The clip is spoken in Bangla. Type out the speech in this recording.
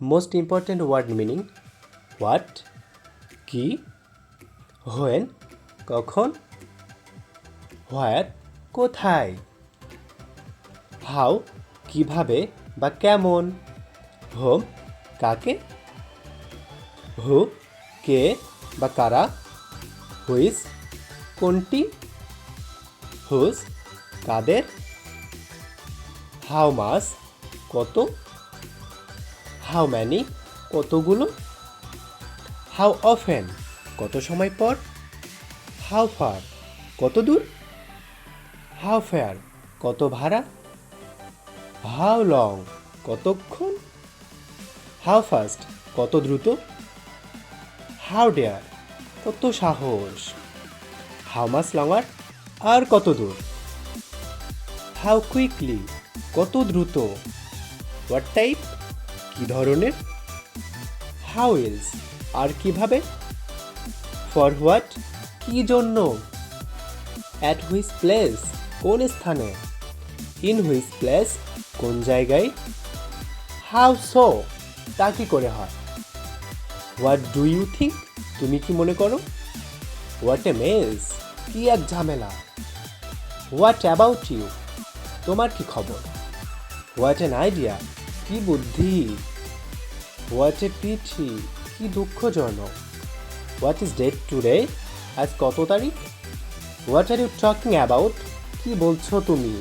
Most important word meaning what কি, হোয়েন কখন, হোয়ার কোথায়, হাউ কিভাবে বা কেমন, হোম কাকে, হু কে বা কারা, হুইজ কোনটি, হুজ কাদের, হাউ মাস কত, হাউ ম্যানি কতগুলো, হাউ অফেন কত সময় পর, হাউ ফার কত দূর, হাউ ফেয়ার কত ভাড়া, হাউ লং কতক্ষণ, হাউ ফাস্ট কত দ্রুত, হাউ ডেয়ার কত সাহস, হাউ মাস লঙ্গার আর কত দূর, হাউ কুইকলি কত দ্রুত, হোয়াট টাইপ কী ধরনের, হাউ এলস আর কিভাবে, ফর হোয়াট কী জন্য, অ্যাট হুইচ প্লেস কোন স্থানে, ইন হুইচ প্লেস কোন জায়গায়, হাউ সো তা কী করে হয়, হোয়াট ডু ইউ থিঙ্ক তুমি কি মনে করো, হোয়াট এ মেস কি এক ঝামেলা, হোয়াট অ্যাবাউট ইউ তোমার কি খবর, হোয়াট অ্যান আইডিয়া কি বুদ্ধি, হোয়াট এ পিটি কি দুঃখজনক, হোয়াট ইজ ডেট টুডে আজ কত তারিখ, what are you talking about কি বলছো তুমি।